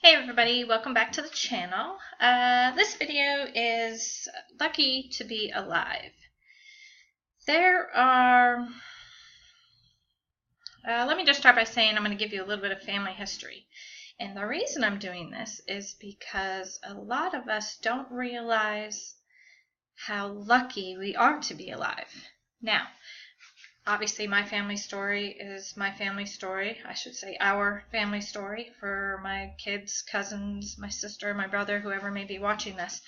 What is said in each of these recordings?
Hey everybody, welcome back to the channel. This video is Lucky to Be Alive. There are, let me just start by saying I'm going to give you a little bit of family history. And the reason I'm doing this is because a lot of us don't realize how lucky we are to be alive. Now, obviously, my family story is my family story. I should say our family story for my kids, cousins, my sister, my brother, whoever may be watching this.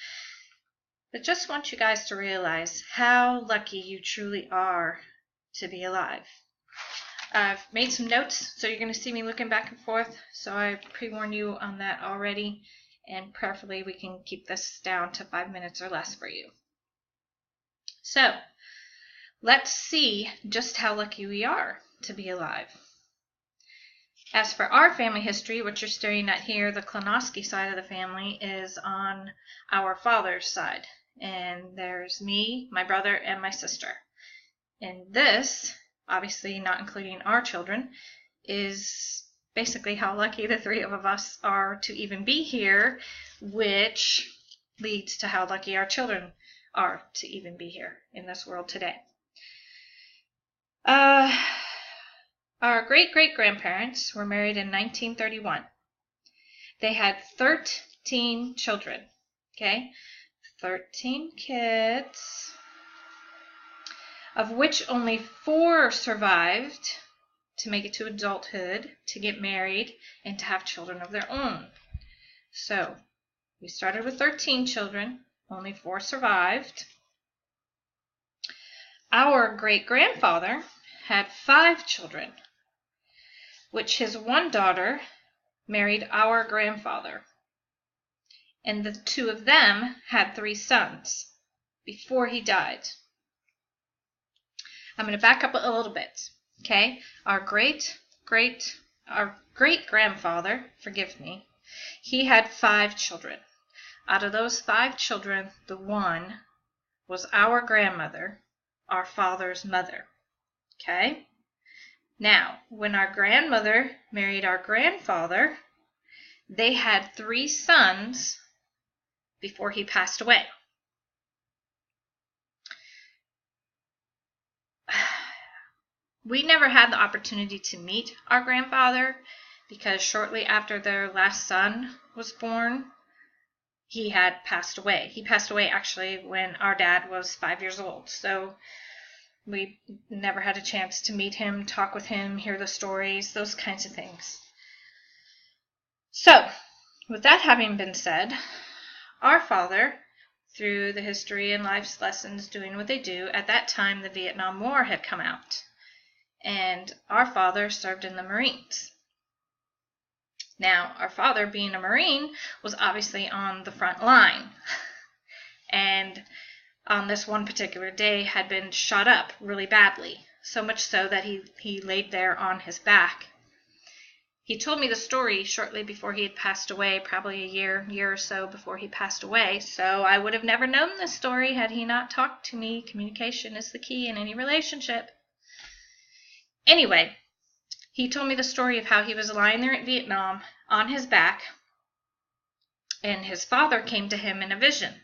But just want you guys to realize how lucky you truly are to be alive. I've made some notes, so you're going to see me looking back and forth. So I pre-warned you on that already. And preferably we can keep this down to 5 minutes or less for you. So, let's see just how lucky we are to be alive. As for our family history, what you're staring at here, the Klonowski side of the family is on our father's side. And there's me, my brother, and my sister. And this, obviously not including our children, is basically how lucky the three of us are to even be here, which leads to how lucky our children are to even be here in this world today. Our great-great-grandparents were married in 1931. They had 13 children, okay? 13 kids, of which only 4 survived to make it to adulthood, to get married, and to have children of their own. So, we started with 13 children, only 4 survived. Our great-grandfather had 5 children, which his one daughter married our grandfather. And the 2 of them had 3 sons before he died. I'm going to back up a little bit, okay? Our great-grandfather, forgive me, he had 5 children. Out of those 5 children, the one was our grandmother, our father's mother. Okay? Now, when our grandmother married our grandfather, they had 3 sons before he passed away. We never had the opportunity to meet our grandfather because shortly after their last son was born, he had passed away. He passed away actually when our dad was 5 years old. So we never had a chance to meet him, talk with him, hear the stories, those kinds of things. So, with that having been said, our father, through the history and life's lessons doing what they do, at that time the Vietnam War had come out. And our father served in the Marines. Now, our father, being a Marine, was obviously on the front line. And on this one particular day had been shot up really badly, so much so that he laid there on his back. He told me the story shortly before he had passed away, probably a year or so before he passed away, so I would have never known this story had he not talked to me. Communication is the key in any relationship. Anyway, he told me the story of how he was lying there in Vietnam on his back, and his father came to him in a vision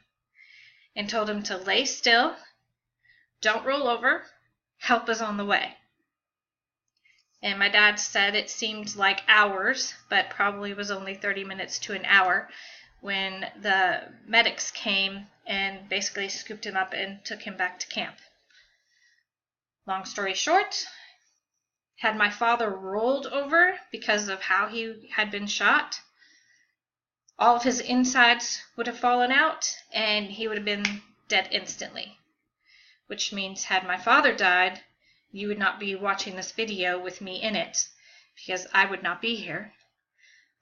and told him to lay still, don't roll over, help is on the way. And my dad said it seemed like hours, but probably was only 30 minutes to an hour when the medics came and basically scooped him up and took him back to camp. Long story short, had my father rolled over because of how he had been shot, all of his insides would have fallen out, and he would have been dead instantly. Which means, had my father died, you would not be watching this video with me in it, because I would not be here.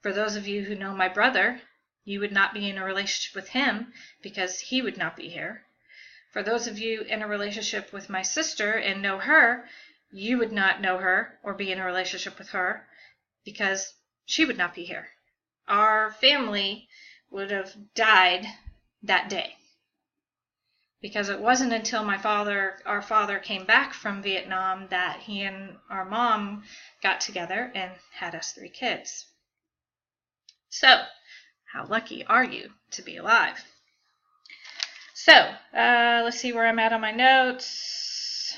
For those of you who know my brother, you would not be in a relationship with him, because he would not be here. For those of you in a relationship with my sister and know her, you would not know her or be in a relationship with her, because she would not be here. Our family would have died that day. Because it wasn't until our father came back from Vietnam that he and our mom got together and had us 3 kids. So, How lucky are you to be alive? So, let's see where I'm at on my notes.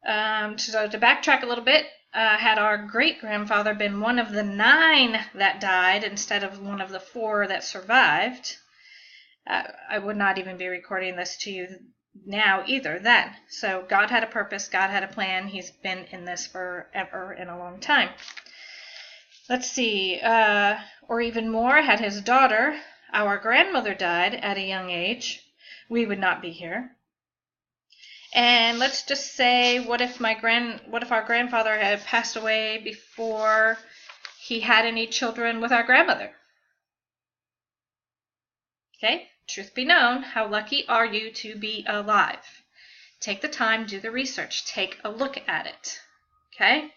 So to backtrack a little bit, had our great-grandfather been one of the 9 that died instead of one of the 4 that survived, I would not even be recording this to you now either then. So God had a purpose, God had a plan. He's been in this forever and a long time. Let's see, or even more, had his daughter, our grandmother, died at a young age, we would not be here. And let's just say, what if our grandfather had passed away before he had any children with our grandmother? Okay, truth be known, how lucky are you to be alive? Take the time, do the research, take a look at it. Okay?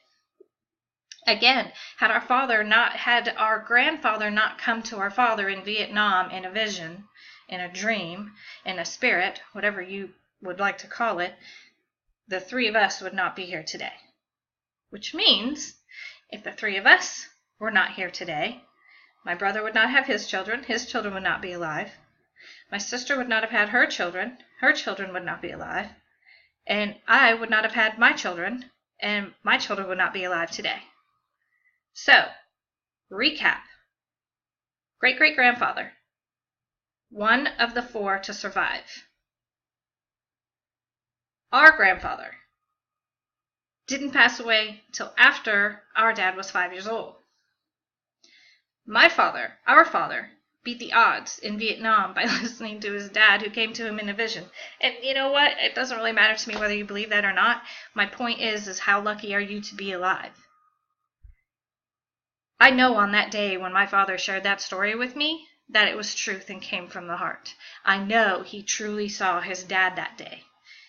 Again, had our grandfather not come to our father in Vietnam in a vision, in a dream, in a spirit, whatever you would like to call it, the 3 of us would not be here today. Which means, if the 3 of us were not here today, my brother would not have his children would not be alive. My sister would not have had her children would not be alive. And I would not have had my children, and my children would not be alive today. So, recap. Great-great-grandfather, one of the 4 to survive. Our grandfather didn't pass away till after our dad was 5 years old. Our father, beat the odds in Vietnam by listening to his dad, who came to him in a vision. And you know what? It doesn't really matter to me whether you believe that or not. My point is how lucky are you to be alive? I know on that day when my father shared that story with me that it was truth and came from the heart. I know he truly saw his dad that day.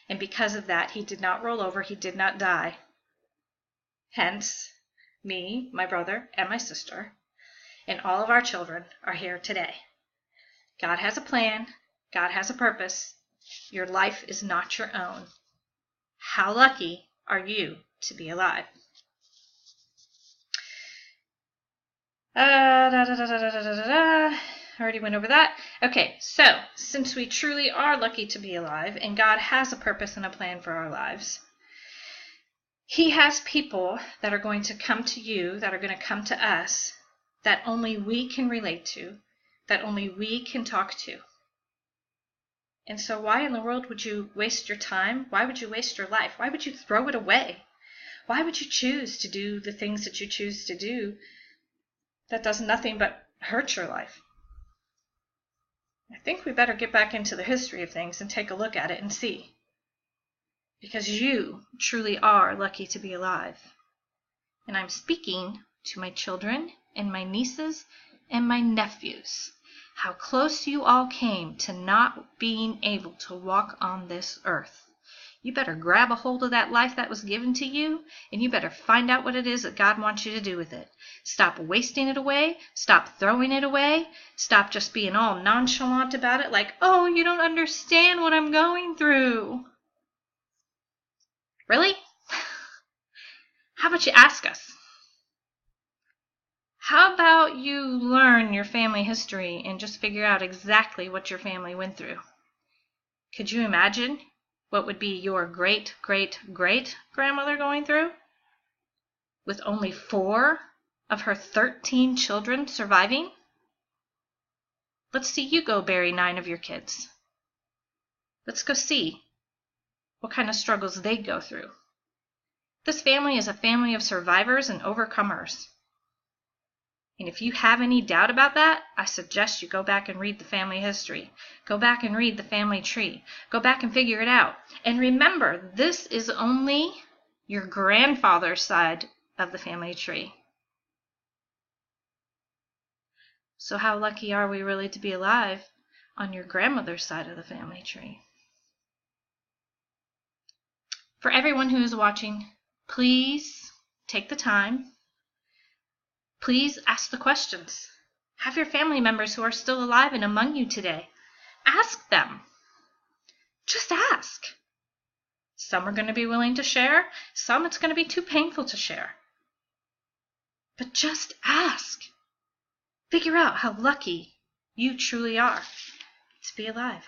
And because of that, he did not roll over, he did not die. Hence, me, my brother, and my sister, and all of our children are here today. God has a plan. God has a purpose. Your life is not your own. How lucky are you to be alive? Already went over that. Okay, so since we truly are lucky to be alive, and God has a purpose and a plan for our lives, He has people that are going to come to you, that are going to come to us, that only we can relate to, that only we can talk to. And so why in the world would you waste your time? Why would you waste your life? Why would you throw it away? Why would you choose to do the things that you choose to do that does nothing but hurt your life? I think we better get back into the history of things and take a look at it and see. Because you truly are lucky to be alive. And I'm speaking to my children and my nieces and my nephews. How close you all came to not being able to walk on this earth. You better grab a hold of that life that was given to you, and you better find out what it is that God wants you to do with it. Stop wasting it away. Stop throwing it away. Stop just being all nonchalant about it, like, oh, you don't understand what I'm going through. Really? How about you ask us? How about you learn your family history and just figure out exactly what your family went through? Could you imagine what would be your great-great-great-grandmother going through? With only 4 of her 13 children surviving? Let's see you go bury 9 of your kids. Let's go see what kind of struggles they go through. This family is a family of survivors and overcomers. And if you have any doubt about that, I suggest you go back and read the family history. Go back and read the family tree. Go back and figure it out. And remember, this is only your grandfather's side of the family tree. So how lucky are we really to be alive on your grandmother's side of the family tree? For everyone who is watching, please take the time. Please ask the questions. Have your family members who are still alive and among you today. Ask them. Just ask. Some are going to be willing to share. Some it's going to be too painful to share. But just ask. figure out how lucky you truly are to be alive.